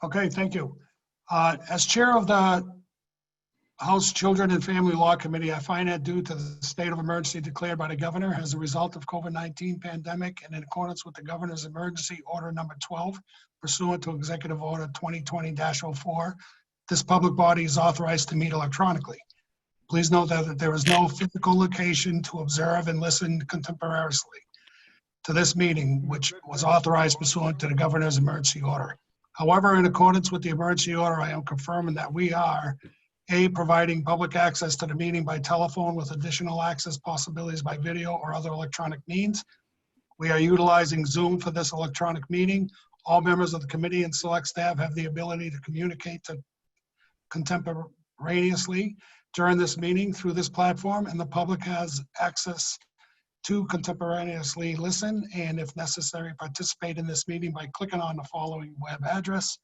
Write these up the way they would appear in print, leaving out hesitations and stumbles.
Okay, thank you. As chair of the House Children and Family Law Committee, I find that due to the state of emergency declared by the governor as a result of COVID-19 pandemic and in accordance with the governor's emergency order number 12 pursuant to executive order 2020-04, this public body is authorized to meet electronically. Please note that there is no physical location to observe and listen contemporaneously to this meeting, which was authorized pursuant to the governor's emergency order. However, in accordance with the emergency order, I am confirming that we are A, providing public access to the meeting by telephone with additional access possibilities by video or other electronic means. We are utilizing Zoom for this electronic meeting. All members of the committee and select staff have the ability to communicate contemporaneously during this meeting through this platform, and the public has access to contemporaneously listen and, if necessary, participate in this meeting by clicking on the following web address: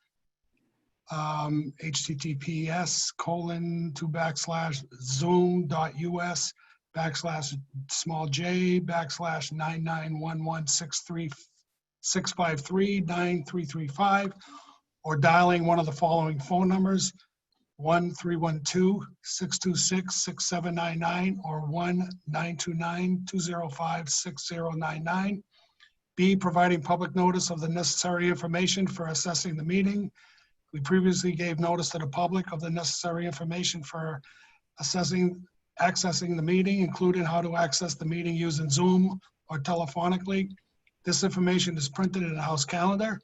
https://zoom.us/zoom/j/99116365393335, or dialing one of the following phone numbers: 1-312-626-6799 or 1-929-205-6099. B, providing public notice of the necessary information for assessing the meeting. We previously gave notice to the public of the necessary information for accessing the meeting, including how to access the meeting using Zoom or telephonically. This information is printed in the House calendar.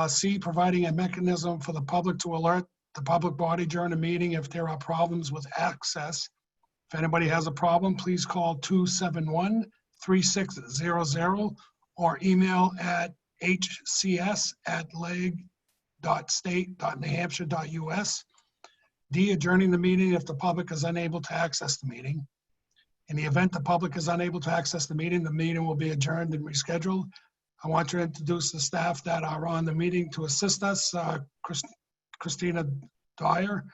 C, providing a mechanism for the public to alert the public body during a meeting if there are problems with access. If anybody has a problem, please call 271-3600 or email at hcs@leg.state.newhampshire.us. D, adjourning the meeting if the public is unable to access the meeting. In the event the public is unable to access the meeting will be adjourned and rescheduled. I want to introduce the staff that are on the meeting to assist us. Christina Dyer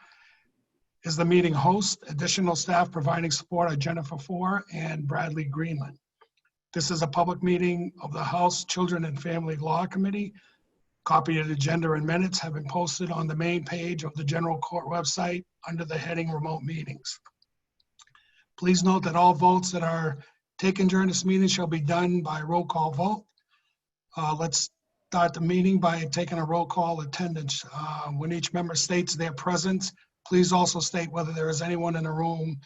is the meeting host. Additional staff providing support are Jennifer Four and Bradley Greenland. This is a public meeting of the House Children and Family Law Committee. Copy of the agenda and minutes have been posted on the main page of the General Court website under the heading Remote Meetings. Please note that all votes that are taken during this meeting shall be done by roll call vote. Let's start the meeting by taking a roll call attendance. When each member states their presence, please also state whether there is anyone in the room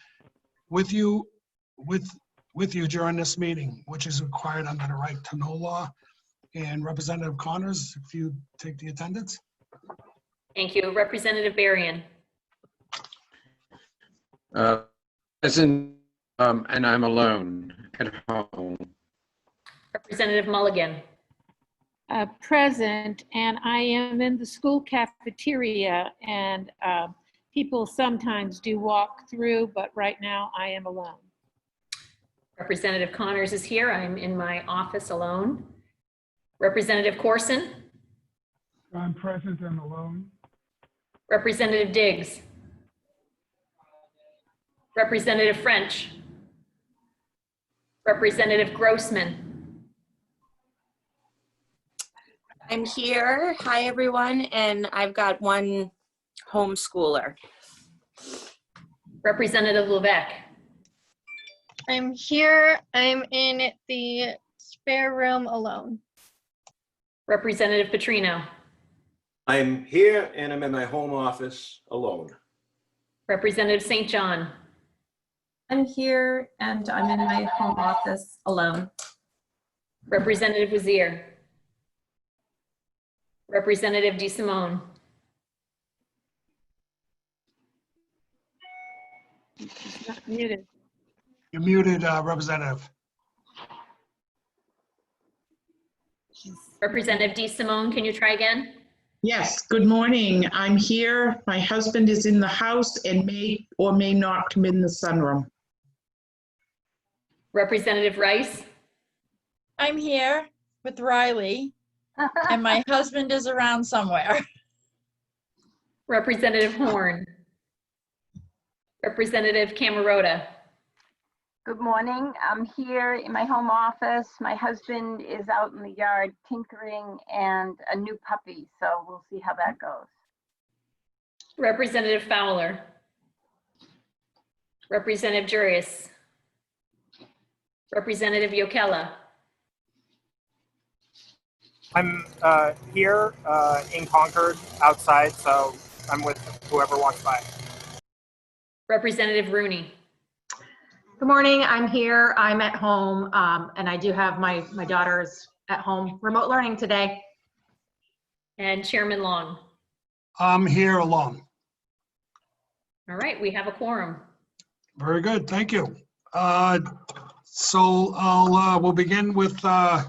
with you during this meeting, which is required under the right to know law. And Representative Connors, if you take the attendance. Thank you. Representative Berrien. Present, and I'm alone at home. Representative Mulligan. Present, and I am in the school cafeteria, and people sometimes do walk through, but right now I am alone. Representative Connors is here. I'm in my office alone. Representative Coursin. I'm present and alone. Representative Diggs. Representative French. Representative Grossman. I'm here. Hi, everyone. And I've got one homeschooler. Representative Levesque. I'm here. I'm in the spare room alone. Representative Petrino. I'm here and I'm in my home office alone. Representative St. John. I'm here and I'm in my home office alone. Representative Wazir. Representative DeSimone. Muted. You're muted, Representative. Representative DeSimone, can you try again? Yes, good morning. I'm here. My husband is in the house and may or may not come in the sunroom. Representative Rice. I'm here with Riley and my husband is around somewhere. Representative Horn. Representative Camerota. Good morning. I'm here in my home office. My husband is out in the yard tinkering and a new puppy, so we'll see how that goes. Representative Fowler. Representative Jurius. Representative Yokella. I'm here in Concord outside, so I'm with whoever wants by. Representative Rooney. Good morning. I'm here. I'm at home, and I do have my daughters at home, remote learning today. And Chairman Long. I'm here alone. All right, we have a quorum. Very good, thank you. So we'll begin with House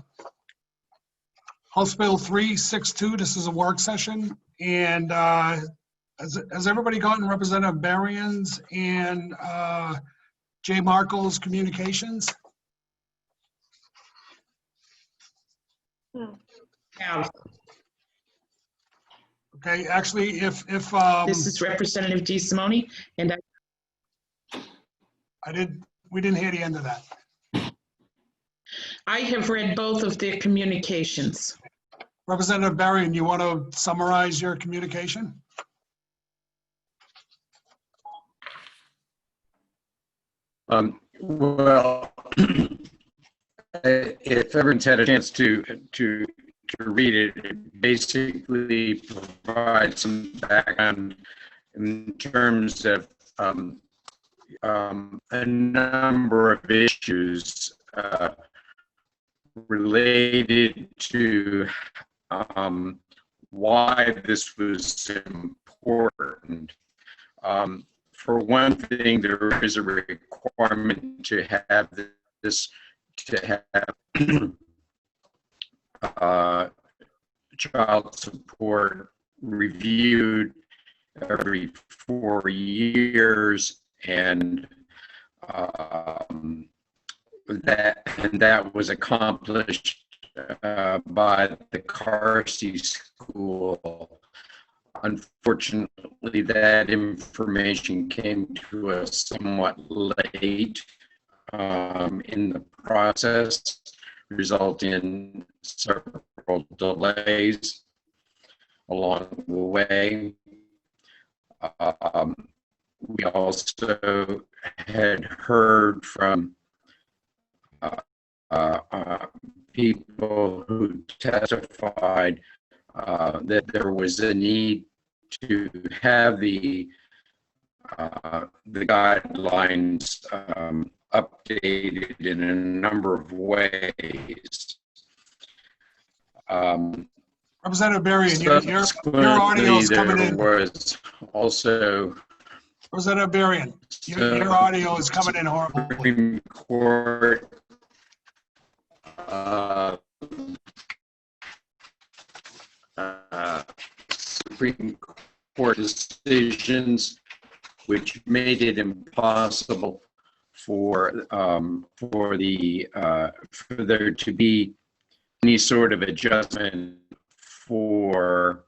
Bill 362. This is a work session, and has everybody gotten Representative Berrien's and Jay Markle's communications? Yeah, Okay, actually, if this is Representative DeSimone, and we didn't hear the end of that. I have read both of their communications. Representative Berrien, you want to summarize your communication? Well, if everyone's had a chance to read it, it basically provides some background in terms of a number of issues related to why this was important. For one thing, there is a requirement to have this, to have child support reviewed every 4 years, and that was accomplished by the Carsey School. Unfortunately, that information came to us somewhat late in the process, resulting in several delays along the way. We also had heard from people who testified that there was a need to have the guidelines updated in a number of ways. Representative Berrien, your audio is coming in. There was also Representative Berrien, your audio is coming in horrible. Supreme Court Supreme Court decisions which made it impossible for there to be any sort of adjustment for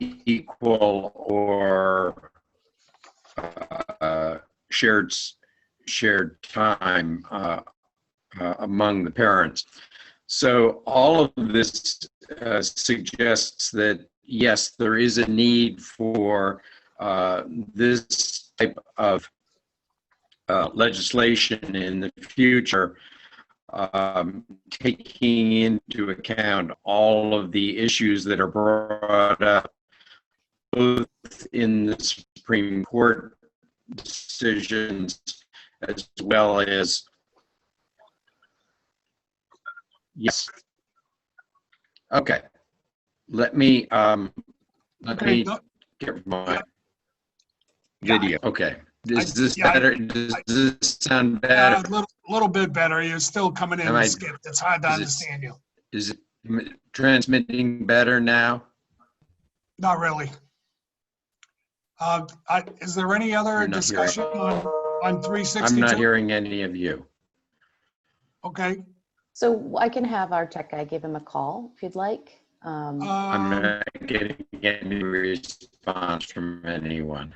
equal or shared time among the parents. So all of this suggests that yes, there is a need for this type of legislation in the future, taking into account all of the issues that are brought up both in the Supreme Court decisions as well as yes. Okay. Let me get my video. Okay. Is this better? Does this sound better? A little bit better. You're still coming in skipped. It's hard to understand you. Is it transmitting better now? Not really. Is there any other discussion on 362? I'm not hearing any of you. Okay. So I can have our tech guy give him a call if you'd like. I'm not getting any response from anyone.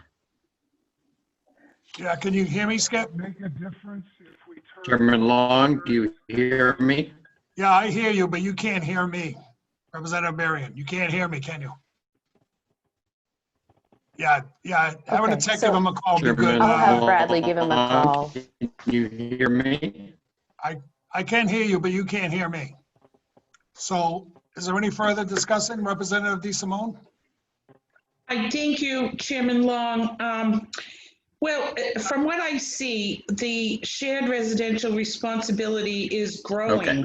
Yeah, can you hear me, Skip? Make a difference if we turn. Chairman Long, do you hear me? Yeah, I hear you, but you can't hear me. Representative Marion, you can't hear me, can you? Yeah, having a Okay, tech so- give him a call would be good. Chairman I'll have Bradley give him a Long, call. Can you hear me? I can hear you, but you can't hear me. So is there any further discussion, Representative DeSimone? I thank you, Chairman Long. Well, from what I see, the shared residential responsibility is growing. Okay.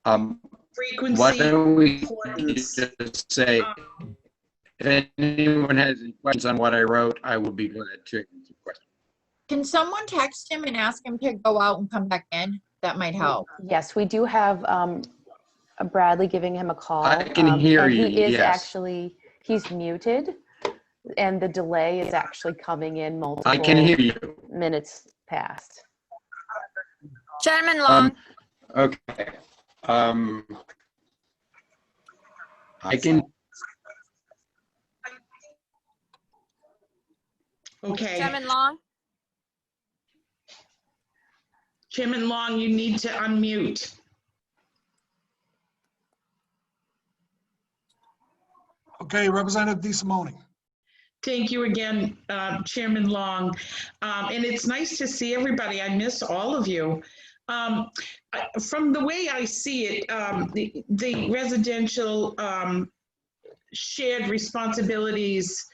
Why Frequency, don't we importance. just say, if anyone has any questions on what I wrote, I will be glad to answer questions. Can someone text him and ask him to go out and come back in? That might help. Yes, we do have Bradley giving him a call. I can hear and you, he is yes. actually, he's muted, and the delay is actually coming in multiple I can hear you. minutes past. Chairman Long. Okay. I can, Okay. Chairman Long. Chairman Long, you need to unmute. Okay, Representative DeSimone. Thank you again, Chairman Long. And it's nice to see everybody. I miss all of you. From the way I see it, the residential shared responsibilities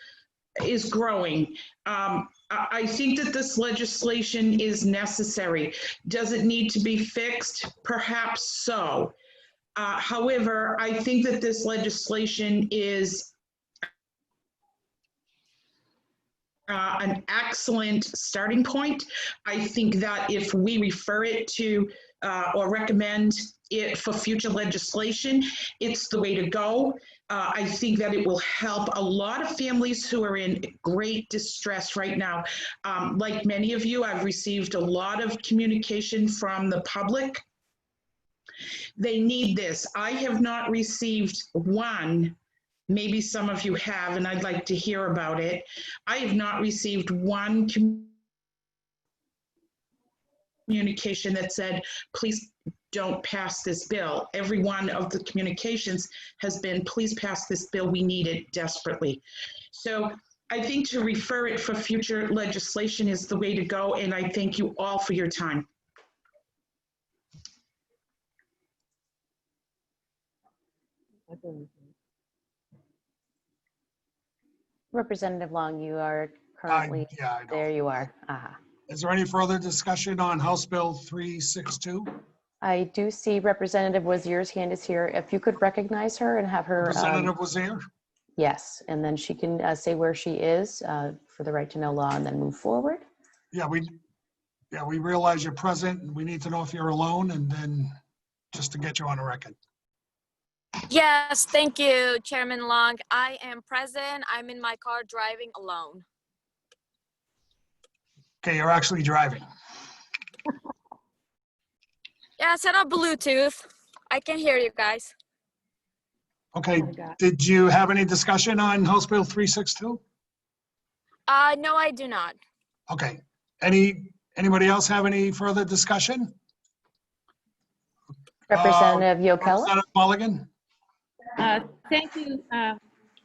is growing. I think that this legislation is necessary. Does it need to be fixed? Perhaps so. However, I think that this legislation is an excellent starting point. I think that if we refer it to or recommend it for future legislation, it's the way to go. I think that it will help a lot of families who are in great distress right now. Like many of you, I've received a lot of communication from the public. They need this. I have not received one. Maybe some of you have, and I'd like to hear about it. I have not received one communication that said, please don't pass this bill. Every one of the communications has been, please pass this bill. We need it desperately. So I think to refer it for future legislation is the way to go, and I thank you all for your time. Representative Long, you are currently, yeah, I know. there you are. Is there any further discussion on House Bill 362? I do see Representative Wazir's hand is here. If you could recognize her and have her. Representative Wazir? Yes, and then she can say where she is for the right to know law and then move forward. Yeah, we realize you're present and we need to know if you're alone and then just to get you on the record. Yes, thank you, Chairman Long. I am present. I'm in my car driving alone. Okay, you're actually driving. Yeah, set up Bluetooth. I can hear you guys. Okay, did you have any discussion on House Bill 362? No, I do not. Okay, anybody else have any further discussion? Representative Yokela? Representative Mulligan? Thank you,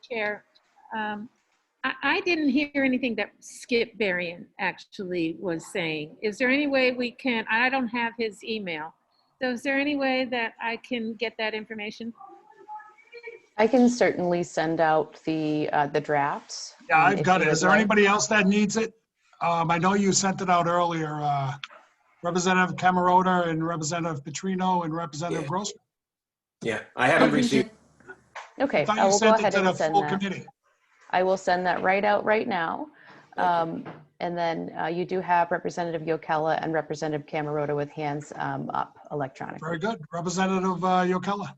Chair. I didn't hear anything that Skip Berrien actually was saying. Is there any way we can, I don't have his email. So is there any way that I can get that information? I can certainly send out the drafts. Yeah, I've if got you it. would Is there like. anybody else that needs it? I know you sent it out earlier. Representative Camerota and Representative Petrino and Representative Grossman. Yeah, I haven't received. Okay, thought I you will go sent it ahead to and the send full that. committee. I will send that right out right now. And then you do have Representative Yokela and Representative Camerota with hands up electronically. Very good. Representative Yokela.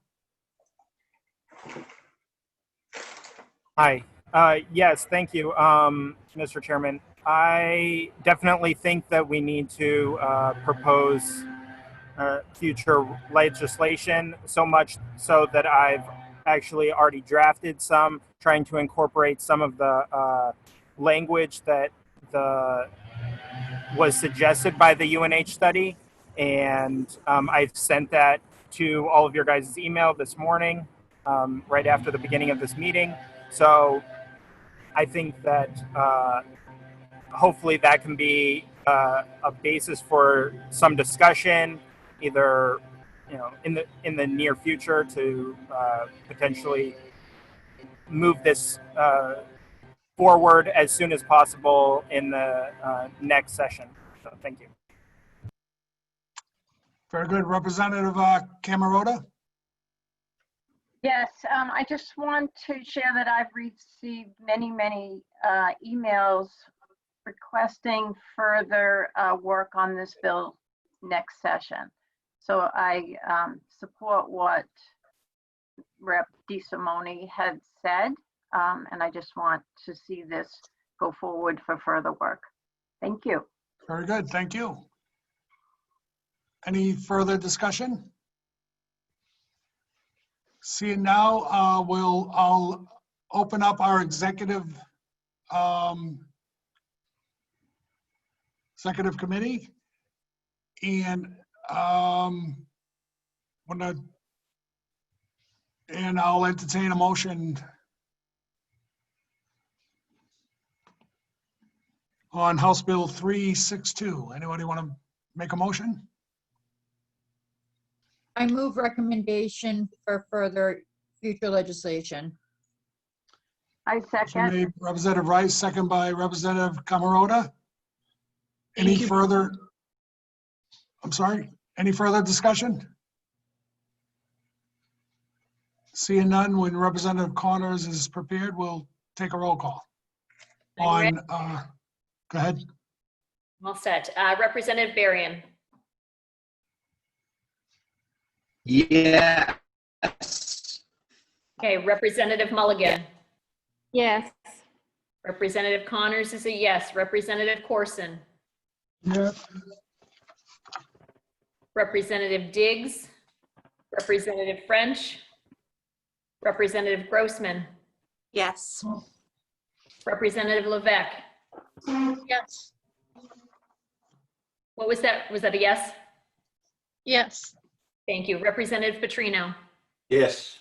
Hi. Yes, thank you, Mr. Chairman. I definitely think that we need to propose future legislation, so much so that I've actually already drafted some, trying to incorporate some of the language that the was suggested by the UNH study. And I've sent that to all of your guys' email this morning, right after the beginning of this meeting. So I think that hopefully that can be a basis for some discussion, either in the near future to potentially move this forward as soon as possible in the next session. So thank you. Very good. Representative Camerota? Yes, I just want to share that I've received many emails requesting further work on this bill next session. So I support what Rep. DeSimone had said, and I just want to see this go forward for further work. Thank you. Very good. Thank you. Any further discussion? Seeing now, I'll open up our executive committee, and I'll entertain a motion on House Bill 362. Anybody want to make a motion? I move recommendation for further future legislation. I Motion second. made Representative Rice, second by Representative Camerota. Any Thank you. further? I'm sorry. Any further discussion? Seeing none, when Representative Connors is prepared, we'll take a roll call. I'm ready. Go ahead. All set. Representative Berrien, Yes. okay. Representative Mulligan, Yes. Representative Connors is a yes. Representative Coursin, Yes. Representative Diggs, Representative French, Representative Grossman, Yes. Representative Levesque. Yes. What was that? Was that a yes? Yes. Thank you. Representative Petrino, Yes.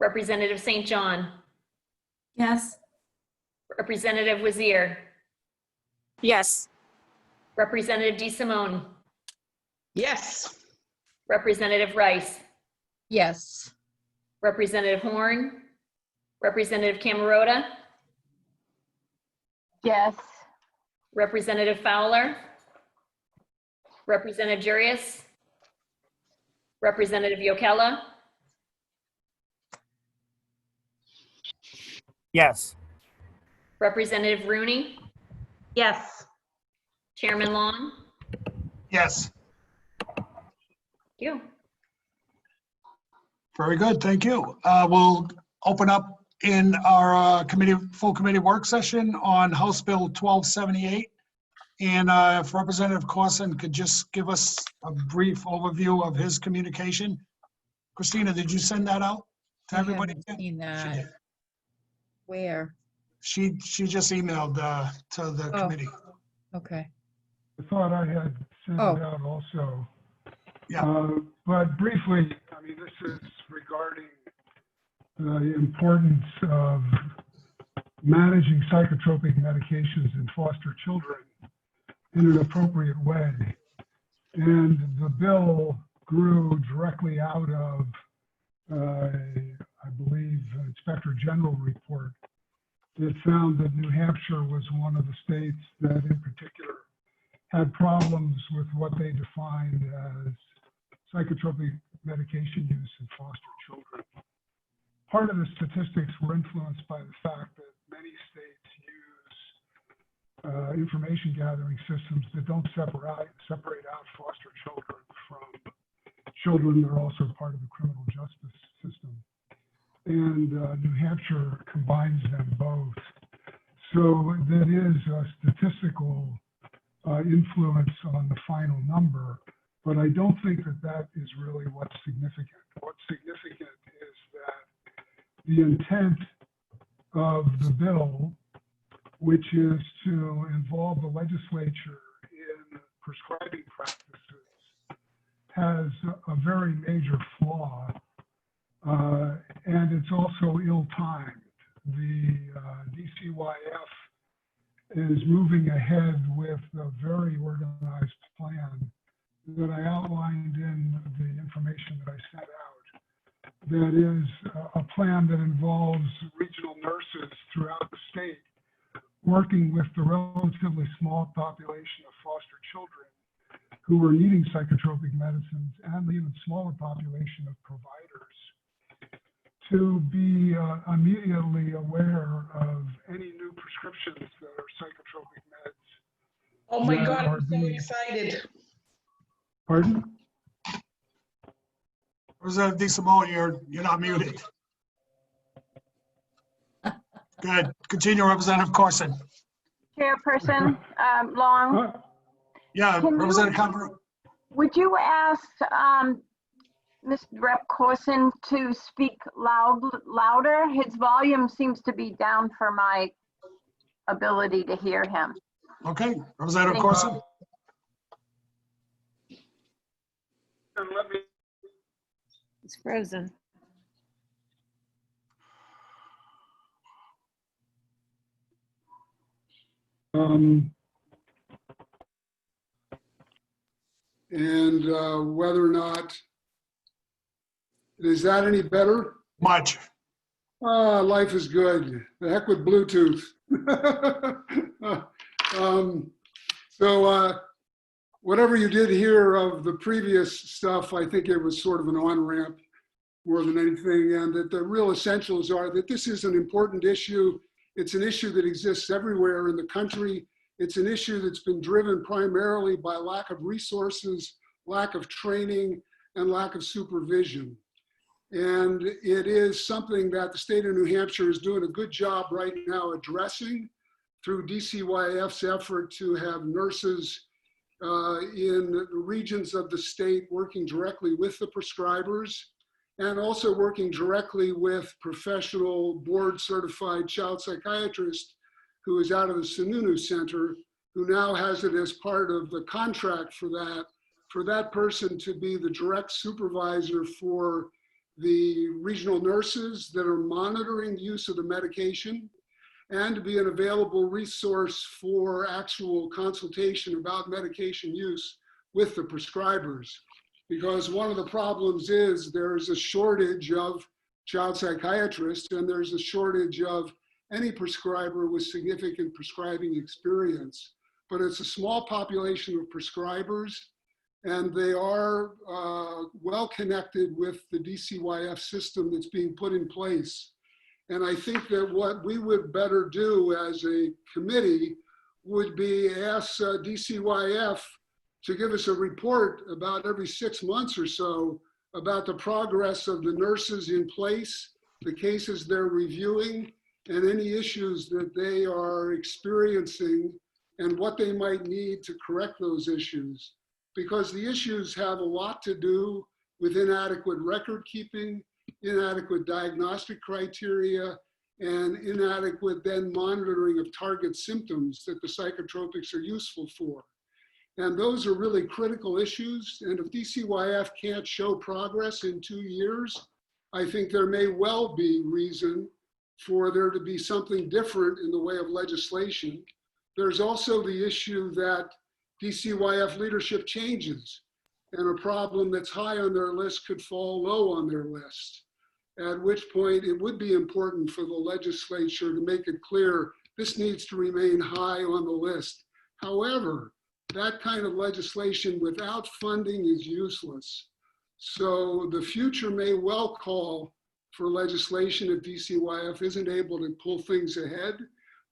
Representative St. John, Yes. Representative Wazir, Yes. Representative DeSimone, Yes. Representative Rice, Yes. Representative Horn, Representative Camerota, Yes. Representative Fowler, Representative Jurius, Representative Yokella, Yes. Representative Rooney, Yes. Chairman Long. Yes. Thank you. Very good. Thank you. We'll open up in our full committee work session on House Bill 1278. And if Representative Coursin could just give us a brief overview of his communication. Christina, did you send that out to everybody? I haven't seen She that. did. Where? She just emailed to the Oh. committee. Okay. I thought I had sent Oh. it out also. Yeah. But briefly, I mean, this is regarding the importance of managing psychotropic medications in foster children in an appropriate way. And the bill grew directly out of, I believe, Inspector General report that found that New Hampshire was one of the states that in particular had problems with what they defined as psychotropic medication use in foster children. Part of the statistics were influenced by the fact that many states use information gathering systems that don't separate out foster children from children that are also part of the criminal justice system. And New Hampshire combines them both. So that is a statistical influence on the final number, but I don't think that that is really what's significant. What's significant is that the intent of the bill which is to involve the legislature in prescribing practices, has a very major flaw, and it's also ill-timed. The DCYF is moving ahead with a very organized plan that I outlined in the information that I sent out. That is a plan that involves regional nurses throughout the state working with the relatively small population of foster children who are needing psychotropic medicines and the even smaller population of providers to be immediately aware of any new prescriptions that are psychotropic meds. Oh my that God, are I'm so being- excited. Pardon? Representative DeSimone, you're not muted. Good. Continue, Representative Coursin. Chairperson Long, Yeah, Can you- Representative Cameron. would you ask Mr. Rep. Coursin to speak louder? His volume seems to be down for my ability to hear him. Okay, Representative Thank Coursin. It's frozen. And whether or not, is that any better? Much. Life is good. The heck with Bluetooth. So whatever you did hear of the previous stuff, I think it was sort of an on-ramp more than anything, and that the real essentials are that this is an important issue. It's an issue that exists everywhere in the country. It's an issue that's been driven primarily by lack of resources, lack of training, and lack of supervision. And it is something that the state of New Hampshire is doing a good job right now addressing through DCYF's effort to have nurses in regions of the state working directly with the prescribers and also working directly with professional board certified child psychiatrist who is out of the Sununu Center, who now has it as part of the contract for that person to be the direct supervisor for the regional nurses that are monitoring the use of the medication and to be an available resource for actual consultation about medication use with the prescribers. Because one of the problems is there's a shortage of child psychiatrists and there's a shortage of any prescriber with significant prescribing experience. But it's a small population of prescribers and they are well connected with the DCYF system that's being put in place. And I think that what we would better do as a committee would be ask DCYF to give us a report about every 6 months or so about the progress of the nurses in place, the cases they're reviewing, and any issues that they are experiencing and what they might need to correct those issues. Because the issues have a lot to do with inadequate record keeping, inadequate diagnostic criteria, and inadequate then monitoring of target symptoms that the psychotropics are useful for. And those are really critical issues. And if DCYF can't show progress in 2 years, I think there may well be reason for there to be something different in the way of legislation. There's also the issue that DCYF leadership changes and a problem that's high on their list could fall low on their list, at which point it would be important for the legislature to make it clear this needs to remain high on the list. However, that kind of legislation without funding is useless. So the future may well call for legislation if DCYF isn't able to pull things ahead,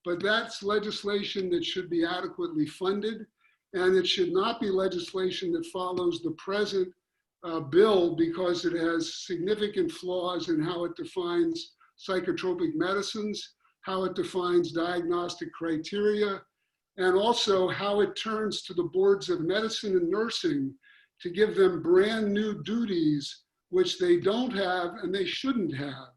but that's legislation that should be adequately funded, and it should not be legislation that follows the present bill because it has significant flaws in how it defines psychotropic medicines, how it defines diagnostic criteria, and also how it turns to the boards of medicine and nursing to give them brand new duties, which they don't have and they shouldn't have,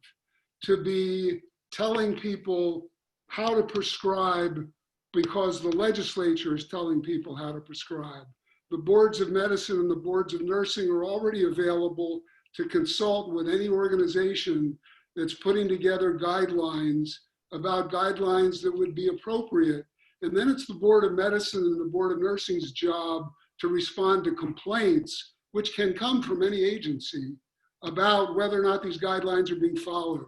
to be telling people how to prescribe because the legislature is telling people how to prescribe. The boards of medicine and the boards of nursing are already available to consult with any organization that's putting together guidelines about guidelines that would be appropriate. And then it's the Board of Medicine and the Board of Nursing's job to respond to complaints, which can come from any agency, about whether or not these guidelines are being followed.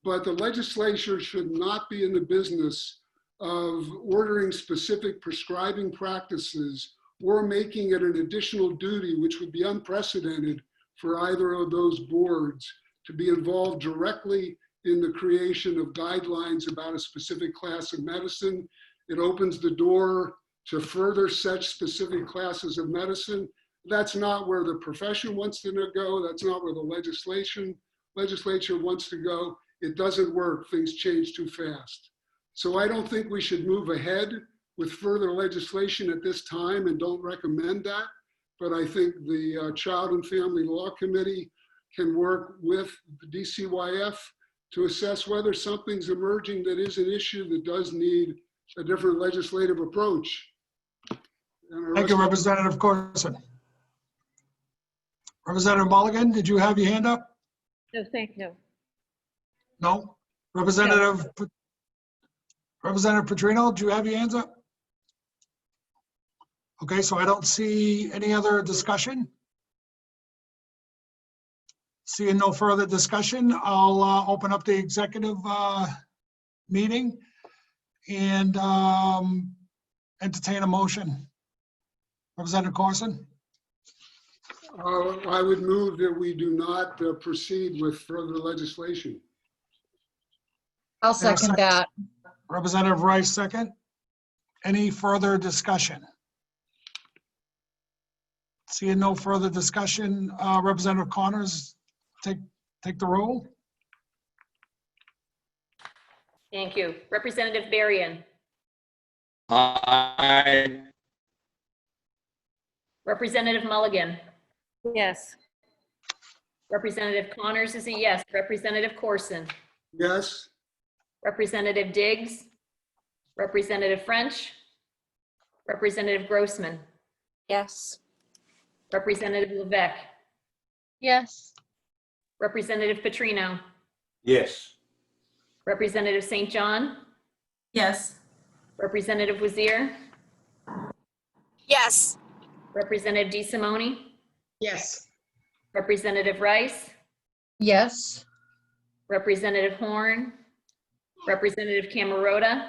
But the legislature should not be in the business of ordering specific prescribing practices or making it an additional duty, which would be unprecedented for either of those boards to be involved directly in the creation of guidelines about a specific class of medicine. It opens the door to further such specific classes of medicine. That's not where the profession wants to go. That's not where the legislature wants to go. It doesn't work. Things change too fast. So I don't think we should move ahead with further legislation at this time and don't recommend that. But I think the Child and Family Law Committee can work with the DCYF to assess whether something's emerging that is an issue that does need a different legislative approach. Thank you, Representative Coursin. Representative Mulligan, did you have your hand up? No, thank you. No? Representative Petrino, do you have your hands up? Okay, so I don't see any other discussion. Seeing no further discussion, I'll open up the executive meeting and entertain a motion. Representative Coursin? I would move that we do not proceed with further legislation. I'll second that. Representative Rice, second. Any further discussion? Seeing no further discussion, Representative Connors, take the roll. Thank you. Representative Berrien. Aye. Representative Mulligan. Yes. Representative Connors is a yes. Representative Coursin. Yes. Representative Diggs. Representative French. Representative Grossman. Yes. Representative Levesque. Yes. Representative Petrino. Yes. Representative St. John. Yes. Representative Wazir. Yes. Representative DeSimone. Yes. Representative Rice. Yes. Representative Horn. Representative Camerota.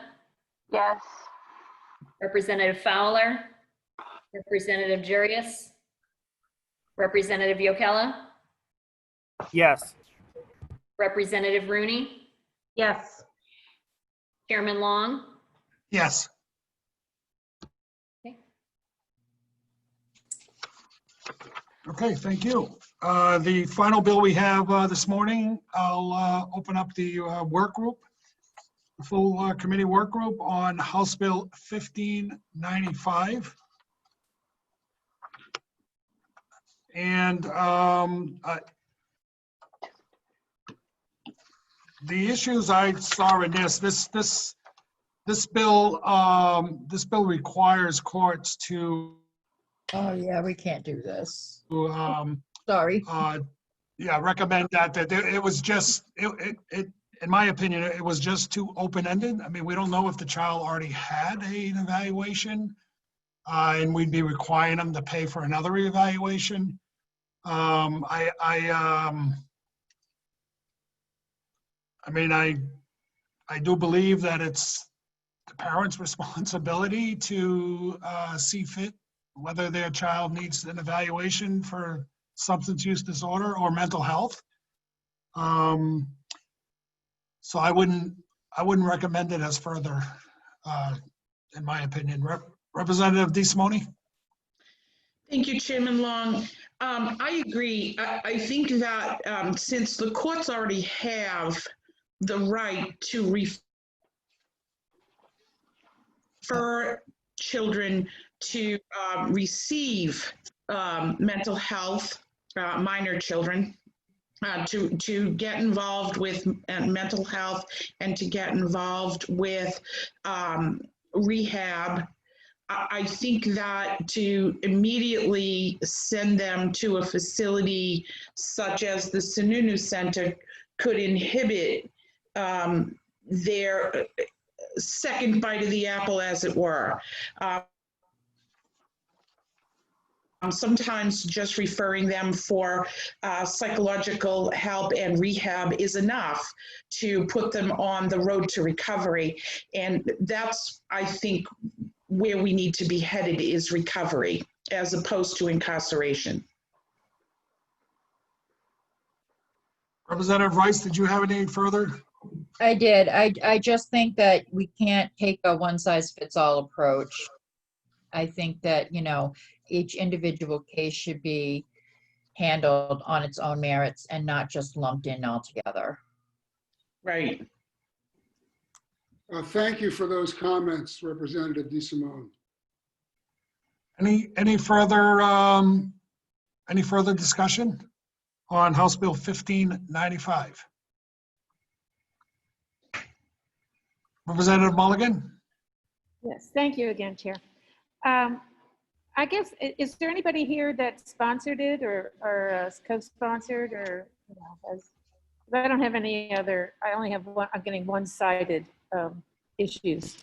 Yes. Representative Fowler. Representative Jarius. Representative Yokella. Yes. Representative Rooney. Yes. Chairman Long. Yes. Okay, thank you. The final bill we have this morning, I'll open up the work group, the full committee work group on House Bill 1595. And the issues I saw in this bill requires courts to Oh, yeah, we can't do this. recommend that it was just it in my opinion it was just too open-ended. I mean, we don't know if the child already had an evaluation and we'd be requiring them to pay for another evaluation. I mean, I do believe that it's the parents' responsibility to see fit whether their child needs an evaluation for substance use disorder or mental health. So I wouldn't recommend it as further, in my opinion. Representative DeSimone? Thank you, Chairman Long. I agree. I think that since the courts already have the right to refer children to receive mental health, minor children, to get involved with mental health and to get involved with rehab. I think that to immediately send them to a facility such as the Sununu Center could inhibit their second bite of the apple, as it were. Sometimes just referring them for psychological help and rehab is enough to put them on the road to recovery. And that's, I think, where we need to be headed, is recovery as opposed to incarceration. Representative Rice, did you have any further? I did. I just think that we can't take a one-size-fits-all approach. I think that, you know, each individual case should be handled on its own merits and not just lumped in altogether. Right. Thank you for those comments, Representative DeSimone. Any further discussion on House Bill 1595? Representative Mulligan? Yes, thank you again, Chair. I guess, is there anybody here that sponsored it or co-sponsored, or, you know, I don't have any other, I only have one, I'm getting one-sided issues.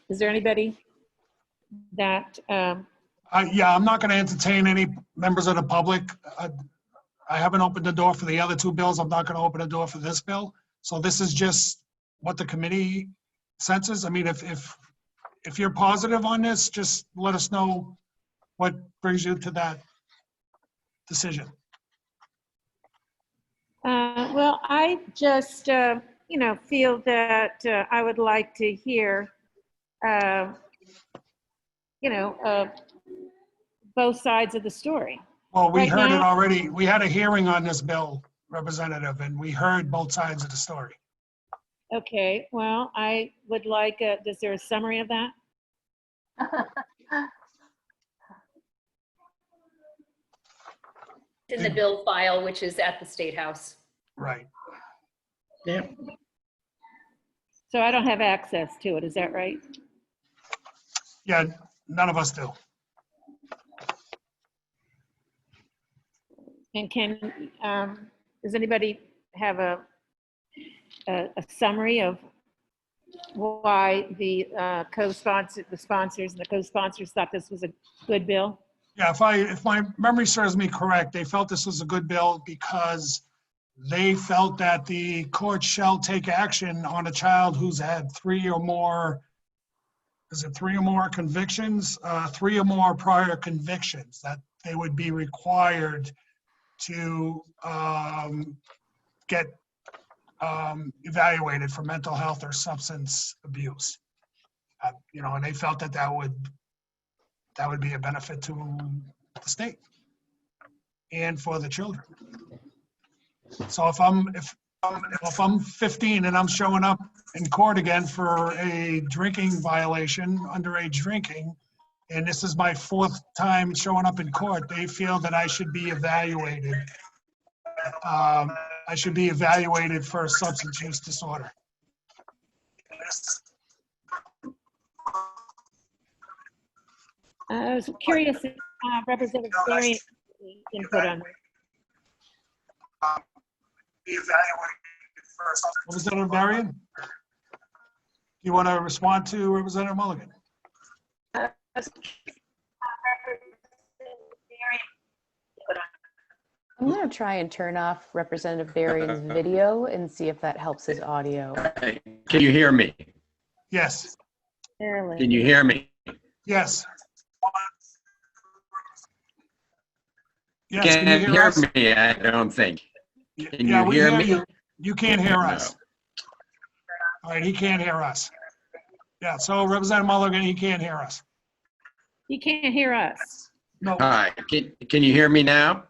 Is there anybody that? Yeah, I'm not going to entertain any members of the public. I haven't opened the door for the other two bills. I'm not going to open the door for this bill. So this is just what the committee senses. I mean, if you're positive on this, just let us know what brings you to that decision. Well, I just, you know, feel that I would like to hear, you know, both sides of the story. Well, we Right heard it now- already. We had a hearing on this bill, Representative, and we heard both sides of the story. Okay, well, I would like, is there a summary of that? In the bill file, which is at the State House. Right. Yeah. So I don't have access to it, is that right? Yeah, none of us do. And does anybody have a summary of why the sponsors and the co-sponsors thought this was a good bill? Yeah, if my memory serves me correct, they felt this was a good bill because they felt that the court shall take action on a child who's had three or more convictions, 3 or more prior convictions, that they would be required to get evaluated for mental health or substance abuse. You know, and they felt that would be a benefit to the state and for the children. So if I'm 15 and I'm showing up in court again for a drinking violation, underage drinking, and this is my 4th time showing up in court, they feel that I should be evaluated. I should be evaluated for substance use disorder. I was curious if Representative Dyer input on that. Representative Dyer, you want to respond to Representative Mulligan? I'm going to try and turn off Representative Darian's video and see if that helps his audio. Can you hear me? Yes. Can you hear me? Yes. Yes, Can't can you hear us? me, I don't think. Can Yeah, you we hear hear me? you. You can't hear us. No. All right, he can't hear us. Yeah, so Representative Mulligan, he can't hear us. He can't hear us. No. Hi, can you hear me now?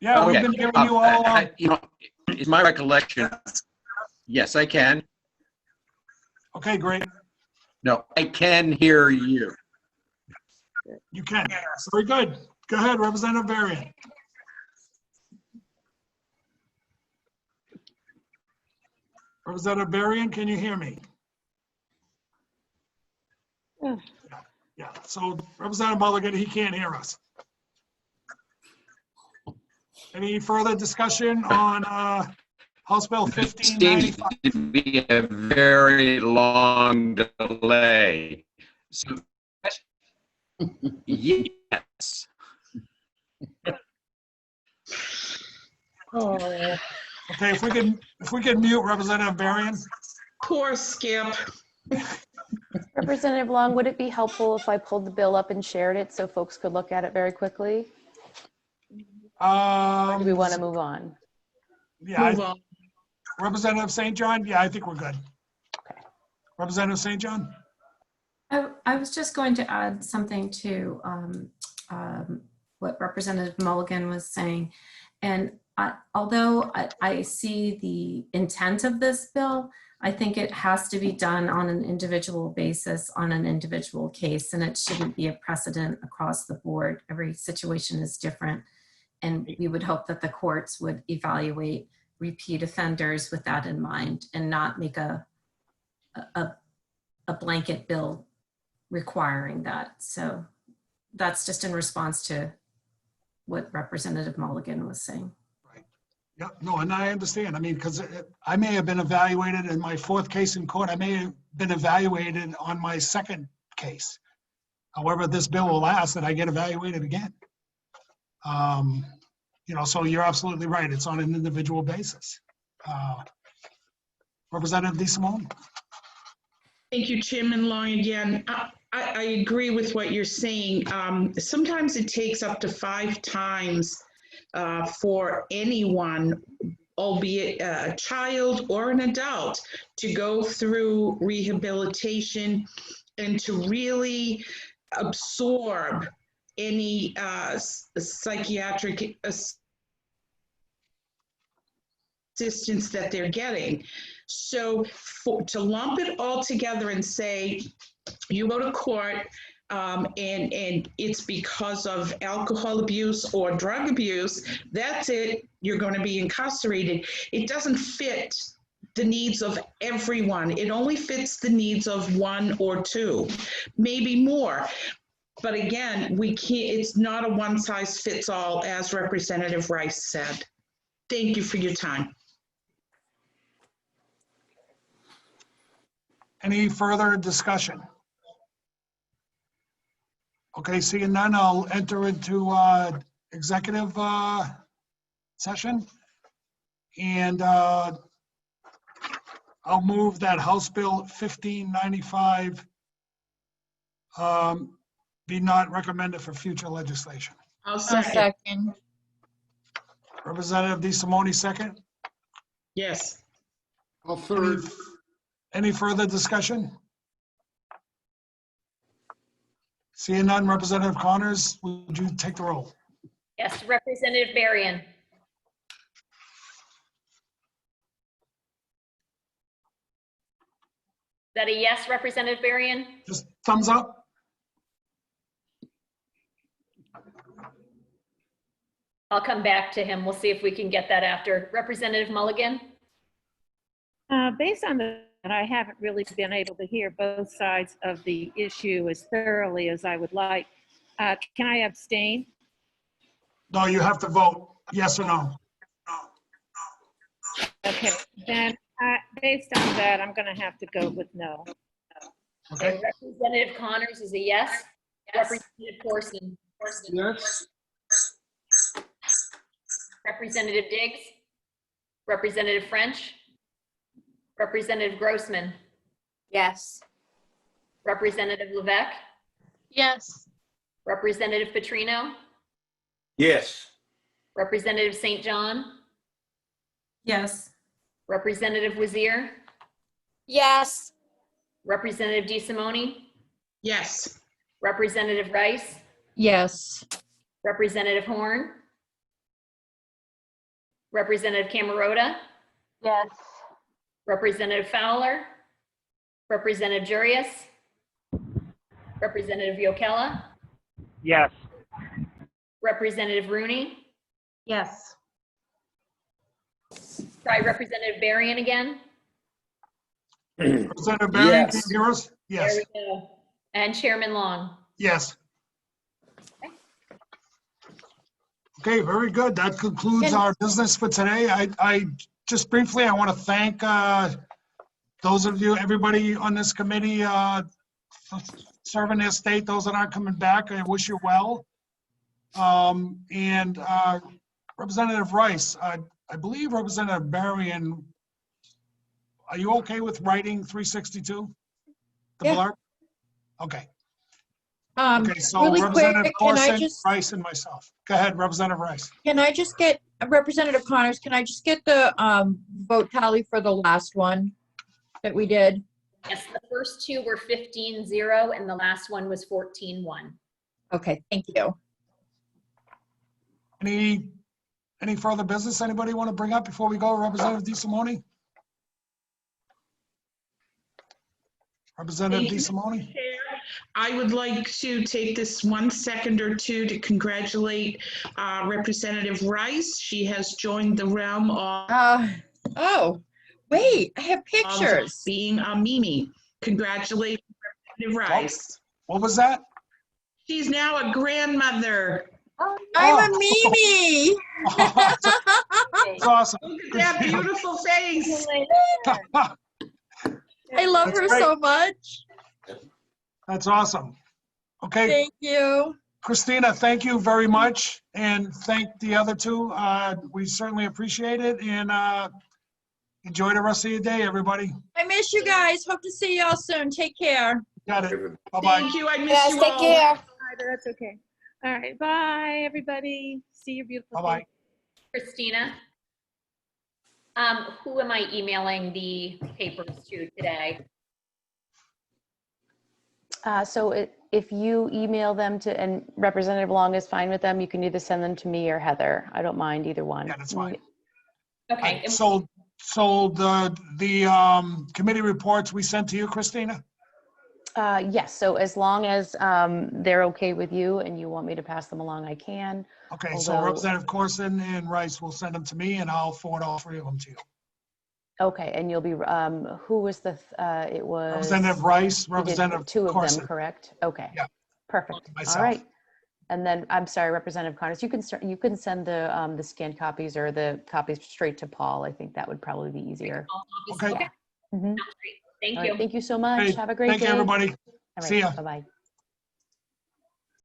Yeah, we've Okay. been hearing you all along. You know, it's my recollection. Yes, I can. Okay, great. No, I can hear you. You can. Very good. Go ahead, Representative Varian. Representative Berrien, can you hear me? Yeah. Yeah, so Representative Mulligan, he can't hear us. Any further discussion on House Bill Seems 1595? to be a very long delay. So, yes. Oh, Okay, if we can mute Representative Berrien. poor Skip. Representative Long, would it be helpful if I pulled the bill up and shared it so folks could look at it very quickly? Or do we want to move on? Yeah, Move on. Representative St. John, yeah, I think we're good. Representative St. John? I was just going to add something to what Representative Mulligan was saying. And although I see the intent of this bill, I think it has to be done on an individual basis, on an individual case, and it shouldn't be a precedent across the board. Every situation is different. And we would hope that the courts would evaluate repeat offenders with that in mind and not make a blanket bill requiring that. So that's just in response to what Representative Mulligan was saying. Yeah, no, and I understand. I mean, because I may have been evaluated in my fourth case in court. I may have been evaluated on my second case. However, this bill will last that I get evaluated again. You know, so you're absolutely right. It's on an individual basis. Representative DeSimone? Thank you, Chairman Long. Again, I agree with what you're saying. Sometimes it takes up to 5 times for anyone, albeit a child or an adult, to go through rehabilitation and to really absorb any psychiatric assistance that they're getting. So to lump it all together and say, you go to court and it's because of alcohol abuse or drug abuse, that's it, you're going to be incarcerated. It doesn't fit the needs of everyone. It only fits the needs of 1 or 2, maybe more. But again, we can't, it's not a one size fits all, as Representative Rice said. Thank you for your time. Any further discussion? Okay, seeing none, I'll enter into executive session. And I'll move that House Bill 1595 be not recommended for future legislation. I'll second. Representative DeSimone, second. Yes. I'll third. Any further discussion? Seeing none, Representative Connors, would you take the roll? Yes, Representative Berrien. Is that a yes, Representative Berrien? Just thumbs up. I'll come back to him. We'll see if we can get that after. Representative Mulligan? Based on that, I haven't really been able to hear both sides of the issue as thoroughly as I would like. Can I abstain? No, you have to vote yes or no. Okay, then based on that, I'm going to have to go with no. Okay. Representative Connors is a yes. Representative Coursin? Yes. Representative Diggs? Representative French? Representative Grossman? Yes. Representative Levesque? Yes. Representative Petrino? Yes. Representative St. John? Yes. Representative Wazir? Yes. Representative DeSimone? Yes. Representative Rice? Yes. Representative Horn? Representative Camerota? Yes. Representative Fowler? Representative Jurius? Representative Yokella? Yes. Representative Rooney? Yes. Try Representative Berrien again. Representative Berrien, can Yes. you hear us? There Yes. we go. And Chairman Long. Yes. Okay, very good. That concludes our business for today. I just briefly, I want to thank those of you, everybody on this committee for serving their state, those that aren't coming back. I wish you well. And Representative Rice, I believe Representative Berrien, are you okay with writing 362? The Yeah. blurb? Okay. Okay, so Really Representative quick, can I Coursin, just, Rice, and myself. Go ahead, Representative Rice. can I just get, Representative Connors, can I just get the vote tally for the last one that we did? Yes, the first two were 15-0 and the last one was 14-1. Okay, thank you. Any further business anybody want to bring up before we go? Representative DeSimone? Representative Thank you, DeSimone? Chair. I would like to take this 1 second or two to congratulate Representative Rice. She has joined the realm of Oh, wait, I have pictures. being a Mimi. Congratulations, Representative Rice. What was that? She's now a grandmother. I'm a Mimi. That's awesome. Look at that beautiful face. I love That's her great. so much. That's awesome. Okay. Thank you. Christina, thank you very much. And thank the other two. We certainly appreciate it. And enjoy the rest of your day, everybody. I miss you guys. Hope to see y'all soon. Take care. Got it. Bye-bye. Thank you. I miss Yes, you take all. care. That's okay. All right, bye, everybody. See your beautiful Bye-bye. face. Christina, who am I emailing the papers to today? So if you email them to, and Representative Long is fine with them, you can either send them to me or Heather. I don't mind either one. Yeah, that's fine. Okay. and- So the committee reports we sent to you, Christina? Yes, so as long as they're okay with you and you want me to pass them along, I can. Okay, so Although- Representative Coursin and Rice will send them to me and I'll forward all three of them to you. Okay, and you'll be, who was the, it was? Representative Rice, you did Representative two of Coursin. them, correct? Okay. Yeah. Perfect. Myself. All right. And then, I'm sorry, Representative Connors, you can send the scanned copies or the copies straight to Paul. I think that would probably be easier. Okay. Okay. Mhm. Thank All right, you. thank you so much. Hey, Have a great day. thank you, everybody. All See ya. right, bye-bye.